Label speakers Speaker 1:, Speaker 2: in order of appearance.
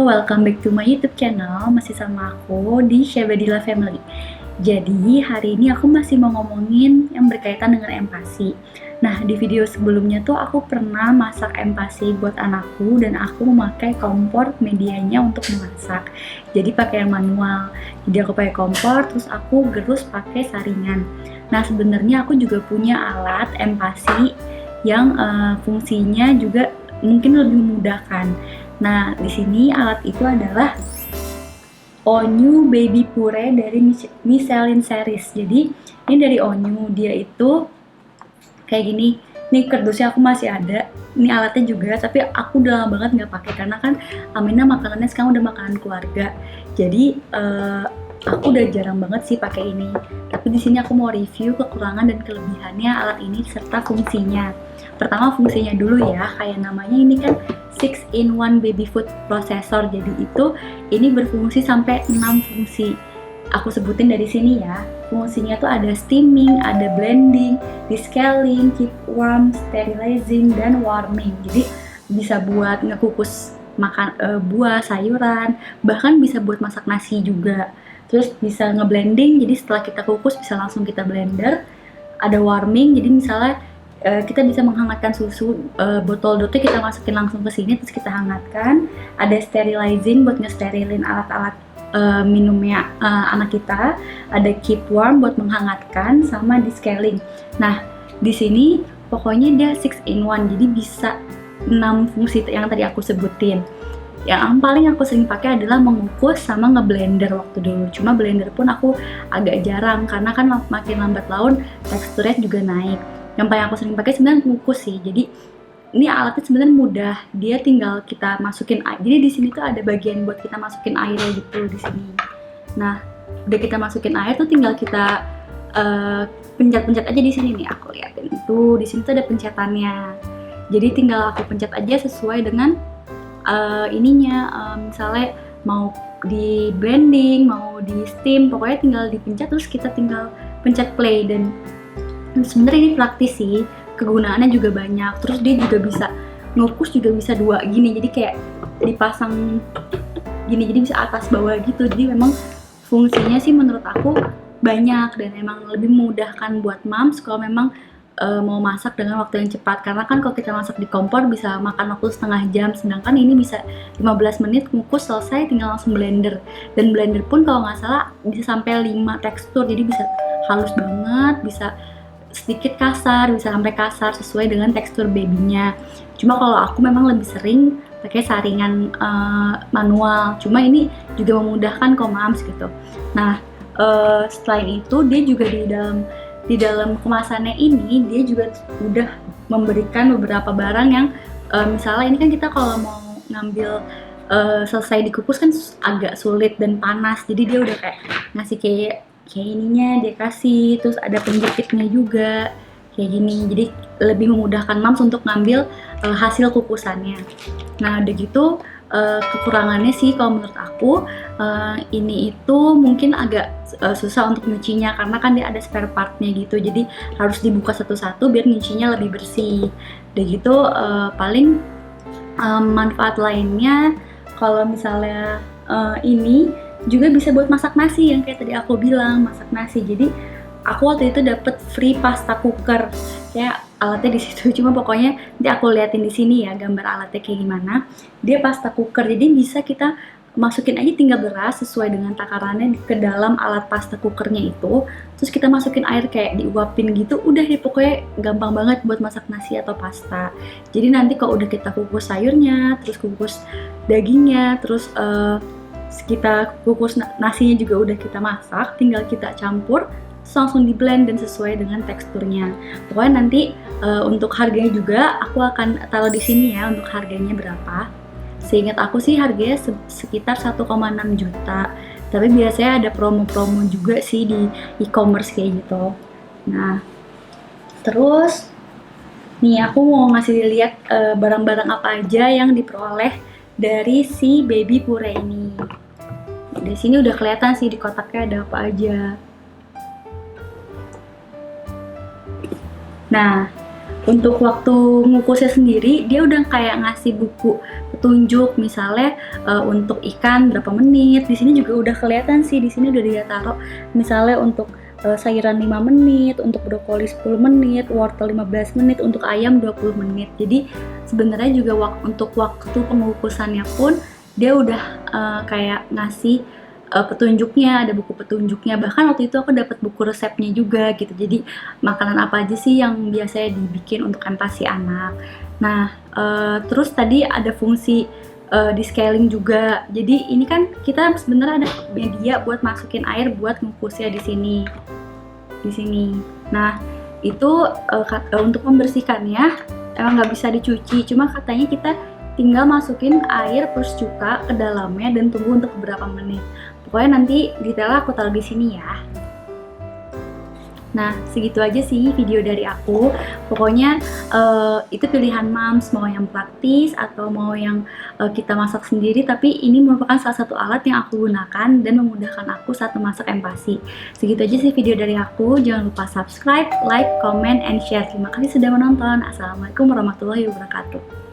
Speaker 1: welcome back to my YouTube channel. Masih sama aku di Syabadila Family. Jadi hari ini aku masih mau ngomongin yang berkaitan dengan empasi. Nah, di video sebelumnya tuh aku pernah masak empasi buat anakku dan aku memakai kompor medianya untuk memasak. Jadi pakai yang manual. Jadi aku pakai kompor, terus aku gerus pakai saringan. Nah, sebenarnya aku juga punya alat empasi yang fungsinya juga mungkin lebih memudahkan. Nah, di sini alat itu adalah Onyu Baby Puree dari Michelin Series. Jadi ini dari Onyu, dia itu kayak gini. Nih kardusnya aku masih ada. Ini alatnya juga, tapi aku udah lama banget nggak pakai karena kan Amina makanannya sekarang udah makanan keluarga. Jadi aku udah jarang banget sih pakai ini. Tapi di sini aku mau review kekurangan dan kelebihannya alat ini serta fungsinya. Pertama fungsinya dulu ya, kayak namanya ini kan 6-in-1 baby food processor. Jadi ini berfungsi sampai 6 fungsi. Aku sebutin dari sini ya. Fungsinya tuh ada steaming, ada blending, descaling, keep warm, sterilizing, dan warming. Jadi bisa buat ngekukus buah, sayuran, bahkan bisa buat masak nasi juga. Terus bisa ngeblending, jadi setelah kita kukus bisa langsung kita blender. Ada warming, jadi misalnya kita bisa menghangatkan susu, botol dotnya kita masukin langsung ke sini terus kita hangatkan. Ada sterilizing buat ngesterilin alat-alat minumnya anak kita. Ada keep warm buat menghangatkan, sama descaling. Nah, di sini pokoknya dia 6-in-1, jadi bisa 6 fungsi yang tadi aku sebutin. Yang paling aku sering pakai adalah mengukus sama ngeblender waktu dulu. Cuma blender pun aku agak jarang karena kan makin lambat laun teksturnya juga naik. Yang paling aku sering pakai sebenarnya mengukus sih. Jadi ini alatnya sebenarnya mudah. Dia tinggal kita masukin air. Jadi di sini tuh ada bagian buat kita masukin airnya gitu di sini. Nah, udah kita masukin air tuh tinggal kita pencet-pencet aja di sini nih. Aku liatin itu di sini tuh ada pencetannya. Jadi tinggal aku pencet aja sesuai dengan misalnya mau di blending, mau di steam, pokoknya tinggal dipencet terus kita tinggal pencet play. Dan sebenarnya ini praktis sih, kegunaannya juga banyak. Terus dia juga bisa ngukus, juga bisa dua gini, jadi kayak dipasang gini, jadi bisa atas bawah gitu. Jadi memang fungsinya sih menurut aku banyak dan emang lebih memudahkan buat moms kalau memang mau masak dengan waktu yang cepat. Karena kan kalau kita masak di kompor bisa makan waktu setengah jam, sedangkan ini bisa 15 menit ngukus selesai, tinggal langsung blender. Dan blender pun kalau nggak salah bisa sampai 5 tekstur, jadi bisa halus banget, bisa sedikit kasar, bisa sampai kasar sesuai dengan tekstur babynya. Cuma kalau aku memang lebih sering pakai saringan manual. Cuma ini juga memudahkan kok moms gitu. Nah, selain itu dia juga di dalam kemasannya ini dia juga udah memberikan beberapa barang yang misalnya ini kan kita kalau mau ngambil selesai dikukus kan agak sulit dan panas. Jadi dia udah kayak ngasih kayak ininya dia kasih, terus ada penjepitnya juga kayak gini. Jadi lebih memudahkan moms untuk ngambil hasil kukusannya. Nah, udah gitu kekurangannya sih kalau menurut aku ini itu mungkin agak susah untuk nyucinya karena kan dia ada spare partnya gitu. Jadi harus dibuka satu-satu biar nyucinya lebih bersih. Udah gitu paling manfaat lainnya kalau misalnya ini juga bisa buat masak nasi yang kayak tadi aku bilang, masak nasi. Jadi aku waktu itu dapet free pasta cooker, kayak alatnya di situ. Cuma pokoknya nanti aku liatin di sini ya gambar alatnya kayak gimana. Dia pasta cooker, jadi bisa kita masukin aja tinggal beras sesuai dengan takarannya ke dalam alat pasta cookernya itu. Terus kita masukin air kayak diuapin gitu. Udah deh, pokoknya gampang banget buat masak nasi atau pasta. Jadi nanti kalau udah kita kukus sayurnya, terus kukus dagingnya, terus kita kukus nasinya juga udah kita masak, tinggal kita campur langsung di blend dan sesuai dengan teksturnya. Pokoknya nanti untuk harganya juga aku akan taruh di sini ya untuk harganya berapa. Seingat aku sih harganya sekitar 1,6 juta. Tapi biasanya ada promo-promo juga sih di e-commerce kayak gitu. Nah, terus nih aku mau ngasih lihat barang-barang apa aja yang diperoleh dari si Baby Puree ini. Di sini udah kelihatan sih di kotaknya ada apa aja. Nah, Untuk waktu ngukusnya sendiri, dia udah kayak ngasih buku petunjuk, misalnya untuk ikan berapa menit. Di sini juga udah kelihatan sih, di sini udah dia taruh misalnya untuk sayuran 5 menit, untuk brokoli 10 menit, wortel 15 menit, untuk ayam 20 menit. Jadi sebenarnya juga untuk waktu pengukusannya pun dia udah kayak ngasih petunjuknya, ada buku petunjuknya. Bahkan waktu itu aku dapat buku resepnya juga gitu. Jadi makanan apa aja sih yang biasanya dibikin untuk empasi anak. Nah, terus tadi ada fungsi di scaling juga. Jadi ini kan kita sebenarnya ada media buat masukin air buat ngukusnya di sini. Di sini. Nah, itu untuk membersihkannya emang nggak bisa dicuci. Cuma katanya kita tinggal masukin air plus cuka ke dalamnya dan tunggu untuk beberapa menit. Pokoknya nanti detailnya aku taruh di sini ya. Nah, segitu aja sih video dari aku. Pokoknya itu pilihan moms, mau yang praktis atau mau yang kita masak sendiri. Tapi ini merupakan salah satu alat yang aku gunakan dan memudahkan aku saat memasak empasi. Segitu aja sih video dari aku. Jangan lupa subscribe, like, comment, and share. Terima kasih sudah menonton. Assalamualaikum warahmatullahi wabarakatuh.